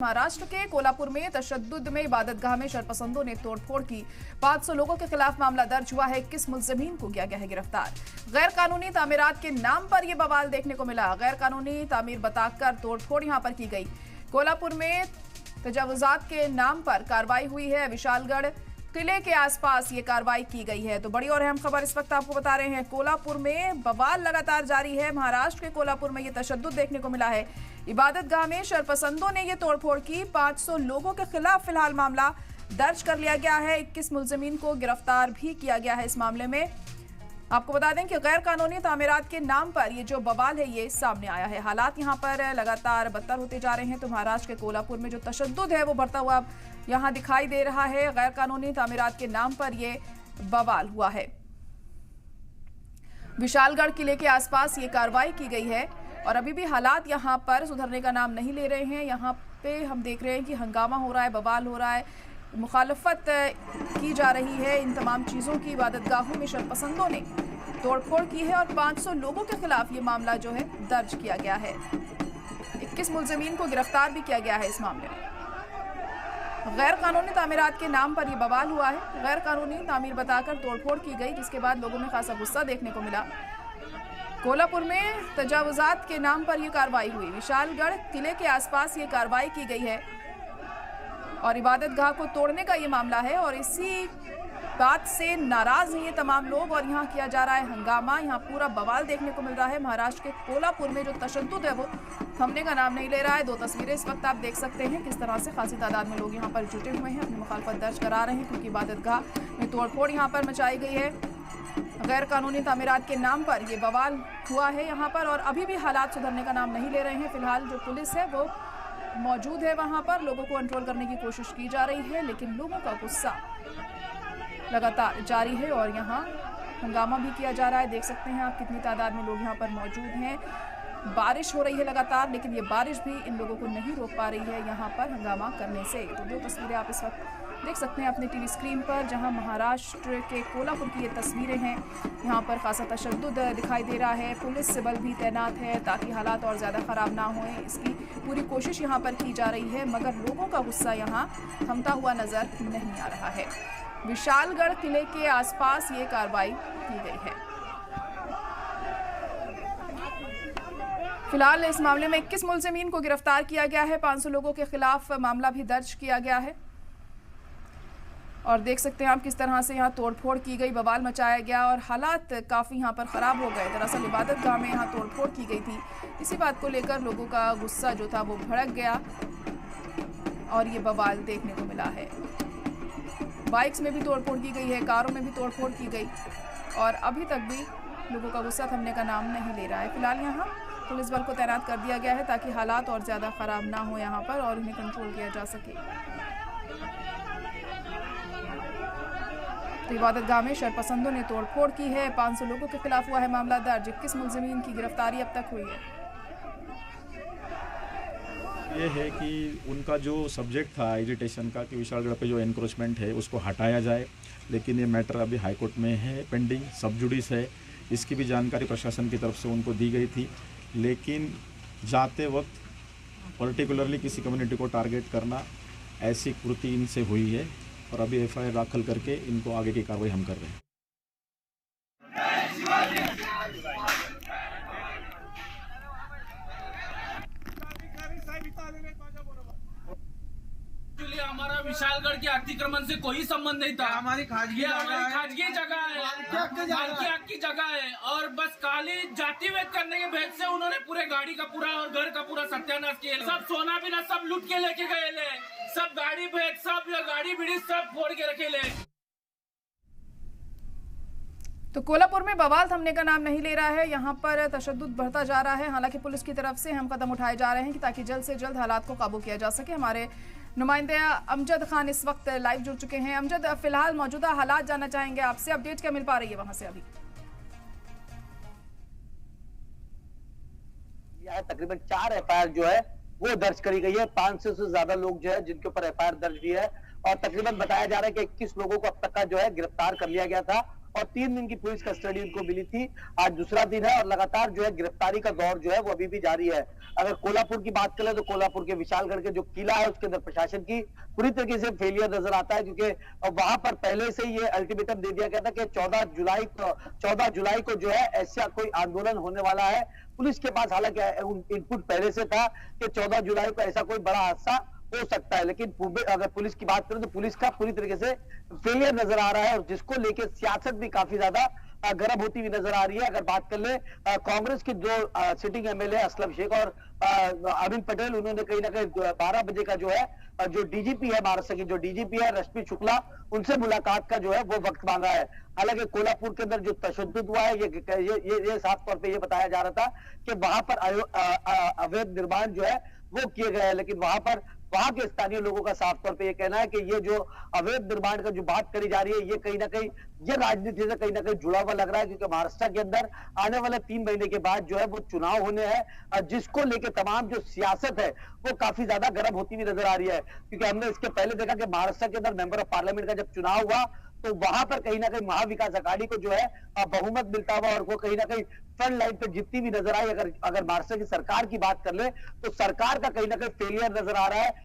महाराष्ट्र के कोल्हापुर में तशद्दुद में इबादतगाह में शरपसंदों ने तोड़फोड़ की। 500 लोगों के खिलाफ मामला दर्ज हुआ है। 21 मुलजिमीन को किया गया है गिरफ्तार। गैर कानूनी तामीरात के नाम पर यह बवाल देखने को मिला। गैर कानूनी तामीर बताकर तोड़फोड़ यहां पर की गई। कोल्हापुर में तजावुजात के नाम पर कार्रवाई हुई है। विशालगढ़ किले के आसपास ये कार्रवाई की गई है। तो बड़ी और अहम खबर इस वक्त आपको बता रहे हैं। कोल्हापुर में बवाल लगातार जारी है। महाराष्ट्र के कोल्हापुर में ये तशद्दुद देखने को मिला है। इबादतगाह में शरपसंदों ने ये तोड़फोड़ की। 500 लोगों के खिलाफ फिलहाल मामला दर्ज कर लिया गया है। 21 मुलजिमीन को गिरफ्तार भी किया गया है। इस मामले में आपको बता दें कि गैर कानूनी तामीरात के नाम पर ये जो बवाल है ये सामने आया है। हालात यहाँ पर लगातार बदतर होते जा रहे हैं। तो महाराष्ट्र के कोल्हापुर में जो तशद्दुद है वो बढ़ता हुआ यहाँ दिखाई दे रहा है। गैर कानूनी तामीरात के नाम पर ये बवाल हुआ है। विशालगढ़ किले के आसपास ये कार्रवाई की गई है और अभी भी हालात यहाँ पर सुधरने का नाम नहीं ले रहे हैं। यहाँ पे हम देख रहे हैं कि हंगामा हो रहा है, बवाल हो रहा है, मुखालफत की जा रही है इन तमाम चीज़ों की। इबादतगाहों में शरपसंदों ने तोड़फोड़ की है और 500 लोगों के खिलाफ ये मामला जो है दर्ज किया गया है। 21 मुलजिमीन को गिरफ्तार भी किया गया है इस मामले में। गैर कानूनी तामीरात के नाम पर यह बवाल हुआ है। गैर कानूनी तामीर बताकर तोड़फोड़ की गई, जिसके बाद लोगों में खासा गुस्सा देखने को मिला। कोल्हापुर में तजावुजात के नाम पर यह कार्रवाई हुई। विशालगढ़ किले के आसपास ये कार्रवाई की गई है और इबादतगाह को तोड़ने का ये मामला है और इसी बात से नाराज हैं ये तमाम लोग और यहाँ किया जा रहा है हंगामा। यहाँ पूरा बवाल देखने को मिल रहा है। महाराष्ट्र के कोल्हापुर में जो तशद्दुद है वो थमने का नाम नहीं ले रहा है। 2 तस्वीरें इस वक्त आप देख सकते हैं किस तरह से खासी तादाद में लोग यहाँ पर जुटे हुए हैं, अपनी मुखालफत दर्ज करा रहे हैं, क्योंकि इबादतगाह में तोड़फोड़ यहाँ पर मचाई गई है। गैर कानूनी तामीरात के नाम पर ये बवाल हुआ है यहाँ पर और अभी भी हालात सुधरने का नाम नहीं ले रहे हैं। फिलहाल जो पुलिस है वो मौजूद है वहाँ पर, लोगों को कंट्रोल करने की कोशिश की जा रही है, लेकिन लोगों का गुस्सा लगातार जारी है और यहाँ हंगामा भी किया जा रहा है। देख सकते हैं आप कितनी तादाद में लोग यहाँ पर मौजूद हैं। बारिश हो रही है लगातार, लेकिन ये बारिश भी इन लोगों को नहीं रोक पा रही है यहाँ पर हंगामा करने से। तो 2 तस्वीरें आप इस वक्त देख सकते हैं अपने टीवी स्क्रीन पर, जहां महाराष्ट्र के कोल्हापुर की ये तस्वीरें हैं। यहाँ पर खासा तशद्दुद दिखाई दे रहा है। पुलिस बल भी तैनात है ताकि हालात और ज़्यादा ख़राब ना हों, इसकी पूरी कोशिश यहाँ पर की जा रही है, मगर लोगों का गुस्सा यहाँ थमता हुआ नज़र नहीं आ रहा है। विशालगढ़ किले के आसपास ये कार्रवाई की गई है। फिलहाल इस मामले में 21 मुलजिमीन को गिरफ्तार किया गया है। 500 लोगों के खिलाफ मामला भी दर्ज किया गया है और देख सकते हैं आप किस तरह से यहाँ तोड़फोड़ की गई, बवाल मचाया गया और हालात काफ़ी यहाँ पर ख़राब हो गए। दरअसल इबादतगाह में यहाँ तोड़फोड़ की गई थी। इसी बात को लेकर लोगों का गुस्सा जो था वो भड़क गया और ये बवाल देखने को मिला है। बाइक्स में भी तोड़फोड़ की गई है, कारों में भी तोड़फोड़ की गई और अभी तक भी लोगों का गुस्सा थमने का नाम नहीं ले रहा है। फिलहाल यहाँ पुलिस बल को तैनात कर दिया गया है ताकि हालात और ज़्यादा ख़राब ना हो यहाँ पर और इन्हें कंट्रोल किया जा सके। तो इबादतगाह में शरपसंदों ने तोड़फोड़ की है। 500 लोगों के खिलाफ हुआ है मामला दर्ज। 21 मुलजिमीन की गिरफ्तारी अब तक हुई है। ये है कि उनका जो सब्जेक्ट था एजिटेशन का कि विशालगढ़ पे जो एनक्रोचमेंट है उसको हटाया जाए, लेकिन ये मैटर अभी हाईकोर्ट में है पेंडिंग, सब जुडिस है। इसकी भी जानकारी प्रशासन की तरफ से उनको दी गई थी, लेकिन जाते वक्त पर्टिकुलरली किसी कम्युनिटी को टारगेट करना, ऐसी कृति इनसे हुई है और अभी एफआईआर दाखिल करके इनको आगे की कार्रवाई हम कर रहे हैं। हमारा विशालगढ़ के अतिक्रमण से कोई संबंध नहीं था। हमारी खाजगी जगह है, की जगह है और बस काली जाति वेद करने के भेद से उन्होंने पूरे गाड़ी का पूरा और घर का पूरा सत्यानाश किया। सब सोना बिना सब लूट के लेके गए ले, सब गाड़ी भेद, सब गाड़ी बिड़ी सब फोड़ के रखे ले। तो कोल्हापुर में बवाल थमने का नाम नहीं ले रहा है। यहाँ पर तशद्दुद बढ़ता जा रहा है। हालांकि पुलिस की तरफ से हम कदम उठाए जा रहे हैं कि ताकि जल्द से जल्द हालात को काबू किया जा सके। हमारे नुमाइंदे अमजद खान इस वक्त लाइव जुड़ चुके हैं। अमजद, फिलहाल मौजूदा हालात जानना चाहेंगे आपसे, अपडेट क्या मिल पा रही है वहां से अभी? तकरीबन 4 एफआईआर जो है वो दर्ज करी गई है। 500 से ज्यादा लोग जो है जिनके ऊपर एफआईआर दर्ज हुई है और तकरीबन बताया जा रहा है कि 21 लोगों को अब तक का जो है गिरफ्तार कर लिया गया था और 3 दिन की पुलिस कस्टडी उनको मिली थी। आज दूसरा दिन है और लगातार जो है गिरफ्तारी का दौर जो है वो अभी भी जारी है। अगर कोल्हापुर की बात करें तो कोल्हापुर के विशालगढ़ के जो किला है उसके अंदर प्रशासन की पूरी तरीके से फेलियर नजर आता है, क्योंकि वहां पर पहले से ही ये अल्टीमेटम दे दिया गया था कि 14 जुलाई को जो है ऐसा कोई आंदोलन होने वाला है। पुलिस के पास हालांकि इनपुट पहले से था कि 14 जुलाई को ऐसा कोई बड़ा हादसा हो सकता है, लेकिन अगर पुलिस की बात करें तो पुलिस का पूरी तरीके से फेलियर नजर आ रहा है और जिसको लेके सियासत भी काफी ज्यादा गर्म होती हुई नजर आ रही है। अगर बात कर ले कांग्रेस के जो सिटिंग एमएलए असलम शेख और अरविंद पटेल, उन्होंने कहीं ना कहीं 12 बजे का जो है जो डीजीपी है महाराष्ट्र की, जो डीजीपी है रश्मि शुक्ला, उनसे मुलाकात का जो है वो वक्त मांगा है। हालांकि कोल्हापुर के अंदर जो तशद्दुद हुआ है ये साफ तौर पे ये बताया जा रहा था कि वहां पर अवैध निर्माण जो है वो किए गए हैं, लेकिन वहां के स्थानीय लोगों का साफ तौर पे ये कहना है कि ये जो अवैध निर्माण का जो बात करी जा रही है ये कहीं ना कहीं ये राजनीति से कहीं ना कहीं जुड़ा हुआ लग रहा है, क्योंकि महाराष्ट्र के अंदर आने वाले 3 महीने के बाद जो है वो चुनाव होने हैं, जिसको लेके तमाम जो सियासत है वो काफी ज्यादा गर्म होती हुई नजर आ रही है। क्योंकि हमने इसके पहले देखा कि महाराष्ट्र के अंदर मेंबर ऑफ पार्लियामेंट का जब चुनाव हुआ तो वहां पर कहीं ना कहीं महाविकास अघाड़ी को जो है बहुमत मिलता हुआ और वो कहीं ना कहीं फ्रंट लाइन पे जीतती भी नजर आई। अगर महाराष्ट्र की सरकार की बात कर ले तो सरकार का कहीं ना कहीं फेलियर नजर आ रहा है।